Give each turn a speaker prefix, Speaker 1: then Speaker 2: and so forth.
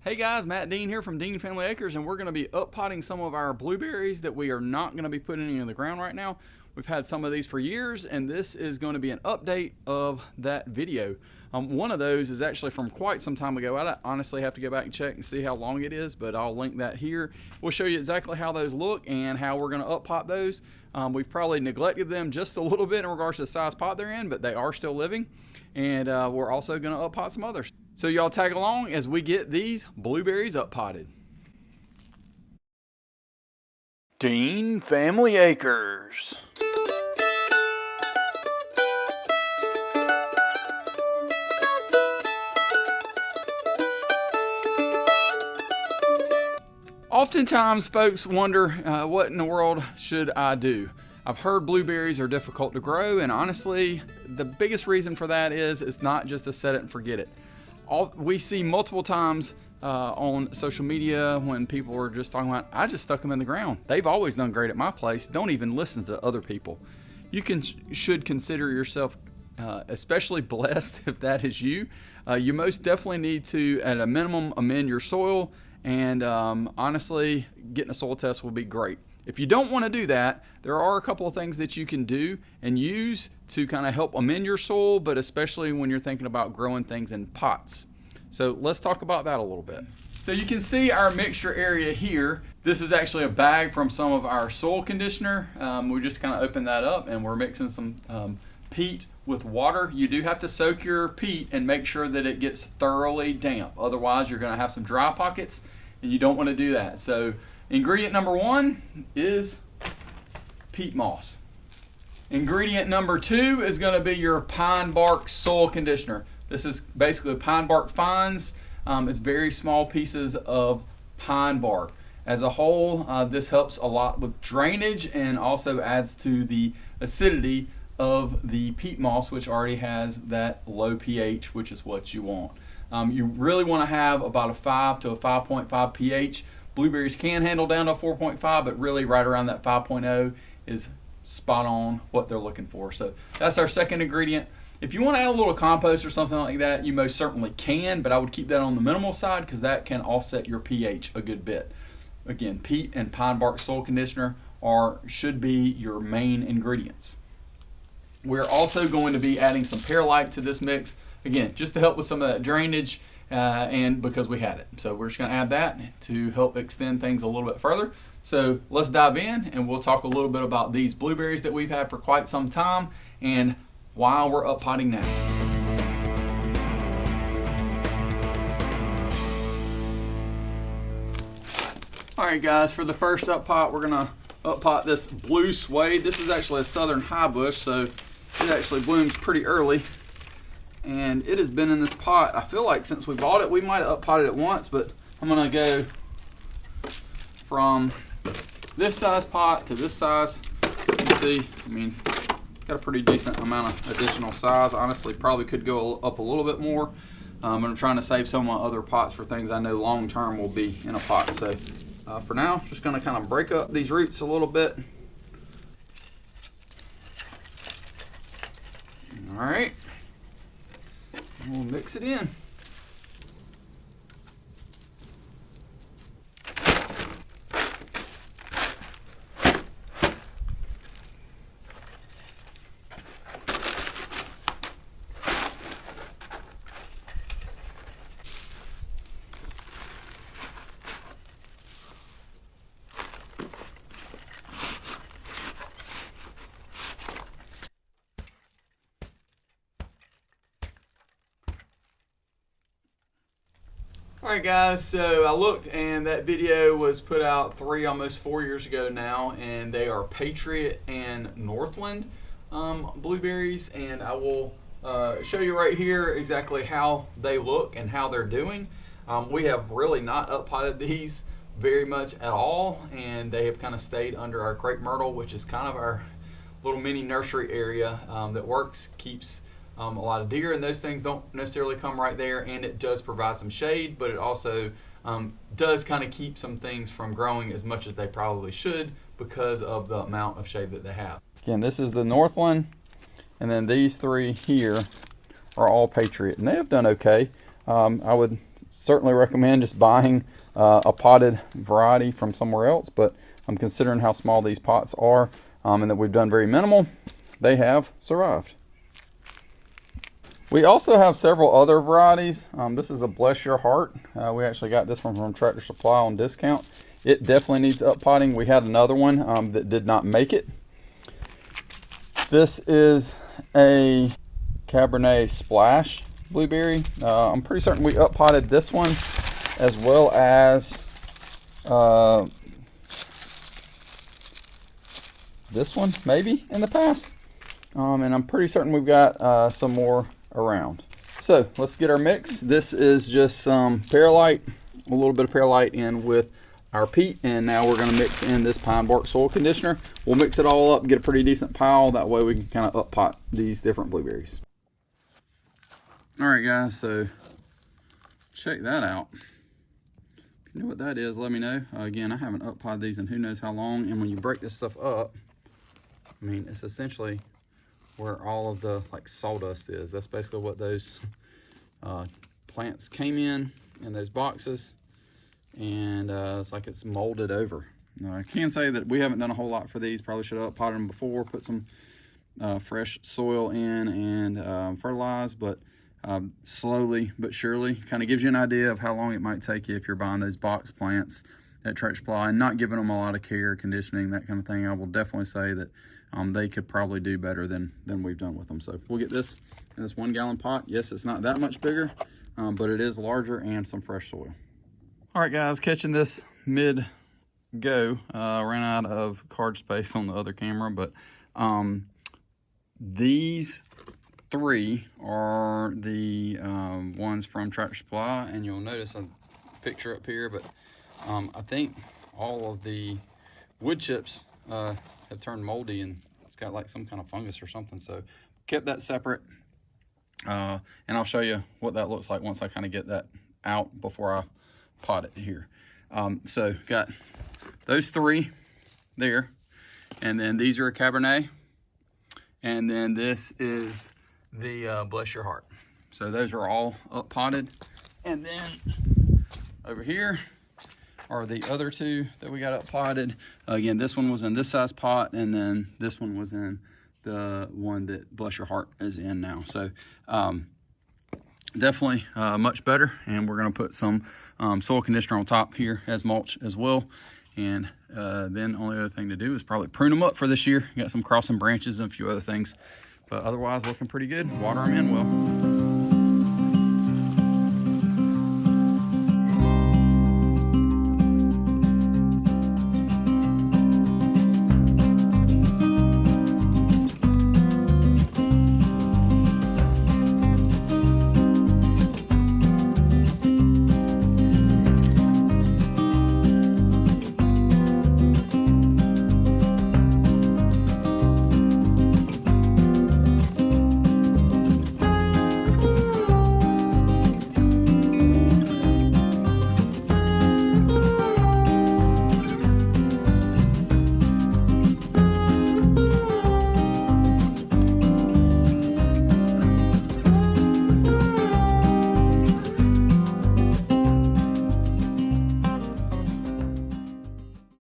Speaker 1: Hey guys, Matt Dean here from Dean Family Acres, and we're going to be uppotting some of our blueberries that we are not going to be putting in the ground right now. We've had some of these for years, and this is going to be an update of that video. One of those is actually from quite some time ago. I honestly have to go back and check and see how long it is, but I'll link that here. We'll show you exactly how those look and how we're going to uppot those. We've probably neglected them just a little bit in regards to the size pot they're in, but they are still living, and we're also going to uppot some others. So y'all tag along as we get these blueberries uppotted. Dean Family Acres. Oftentimes folks wonder, what in the world should I do? I've heard blueberries are difficult to grow, and honestly, the biggest reason for that is it's not just a set it and forget it. We see multiple times on social media when people are just talking about, I just stuck them in the ground. They've always done great at my place. Don't even listen to other people. You should consider yourself especially blessed if that is you. You most definitely need to, at a minimum, amend your soil, and honestly, getting a soil test will be great. If you don't want to do that, there are a couple of things that you can do and use to kind of help amend your soil, but especially when you're thinking about growing things in pots. So let's talk about that a little bit. So you can see our mixture area here. This is actually a bag from some of our soil conditioner. We just kind of opened that up and we're mixing some peat with water. You do have to soak your peat and make sure that it gets thoroughly damp. Otherwise, you're going to have some dry pockets and you don't want to do that. So ingredient number one is peat moss. Ingredient number two is going to be your pine bark soil conditioner. This is basically pine bark fines. It's very small pieces of pine bark. As a whole, this helps a lot with drainage and also adds to the acidity of the peat moss, which already has that low pH, which is what you want. You really want to have about a 5 to a 5.5 pH. Blueberries can handle down to 4.5, but really right around that 5.0 is spot on what they're looking for. So that's our second ingredient. If you want to add a little compost or something like that, you most certainly can, but I would keep that on the minimal side because that can offset your pH a good bit. Again, peat and pine bark soil conditioner should be your main ingredients. We're also going to be adding some perlite to this mix, again, just to help with some of that drainage and because we had it. So we're just going to add that to help extend things a little bit further. So let's dive in and we'll talk a little bit about these blueberries that we've had for quite some time and why we're uppotting now. All right guys, for the first uppot, we're going to uppot this blue suede. This is actually a Southern Highbush, so it actually blooms pretty early. And it has been in this pot, I feel like since we bought it. We might have uppotted it once, but I'm going to go from this size pot to this size. You can see, I mean, got a pretty decent amount of additional size. Honestly, probably could go up a little bit more. But I'm trying to save some of my other pots for things I know long term will be in a pot. So for now, just going to kind of break up these roots a little bit. All right. We'll mix it in. Alright guys, so I looked and that video was put out almost 4 years ago now, and they are Patriot and Northland blueberries, and I will show you right here exactly how they look and how they're doing. We have really not uppotted these very much at all, and they have kind of stayed under our crepe myrtle, which is kind of our little mini nursery area that works, keeps a lot of deer and those things don't necessarily come right there, and it does provide some shade, but it also does kind of keep some things from growing as much as they probably should because of the amount of shade that they have. Again, this is the Northland, and then these three here are all Patriot, and they have done okay. I would certainly recommend just buying a potted variety from somewhere else, but I'm considering how small these pots are and that we've done very minimal. They have survived. We also have several other varieties. This is a Bless Your Heart. We actually got this one from Tractor Supply on discount. It definitely needs uppotting. We had another one that did not make it. This is a Cabernet Splash blueberry. I'm pretty certain we uppotted this one as well as this one maybe in the past. And I'm pretty certain we've got some more around. So let's get our mix. This is just some perlite, a little bit of perlite in with our peat, and now we're going to mix in this pine bark soil conditioner. We'll mix it all up, get a pretty decent pile. That way we can kind of uppot these different blueberries. All right, guys, so check that out. If you know what that is, let me know. Again, I haven't uppotted these in who knows how long, and when you break this stuff up, I mean, it's essentially where all of the like sawdust is. That's basically what those plants came in those boxes, and it's like it's molded over. Now, I can say that we haven't done a whole lot for these. Probably should have uppotted them before, put some fresh soil in and fertilize, but slowly but surely kind of gives you an idea of how long it might take you if you're buying those box plants at Tractor Supply and not giving them a lot of care, conditioning, that kind of thing. I will definitely say that they could probably do better than we've done with them. So we'll get this in this 1 gallon pot. Yes, it's not that much bigger, but it is larger and some fresh soil. All right, guys, catching this mid-go. Ran out of card space on the other camera, but these 3 are the ones from Tractor Supply, and you'll notice a picture up here, but I think all of the wood chips have turned moldy, and it's got like some kind of fungus or something, so kept that separate, and I'll show you what that looks like once I kind of get that out before I pot it here. So got those 3 there, and then these are a Cabernet, and then this is the Bless Your Heart. So those are all up potted, and then over here are the other 2 that we got up potted. Again, this one was in this size pot, and then this one was in the one that Bless Your Heart is in now. So definitely much better, and we're going to put some soil conditioner on top here as mulch as well. And then only other thing to do is probably prune them up for this year. Got some crossing branches and a few other things, but otherwise looking pretty good. Water them in well.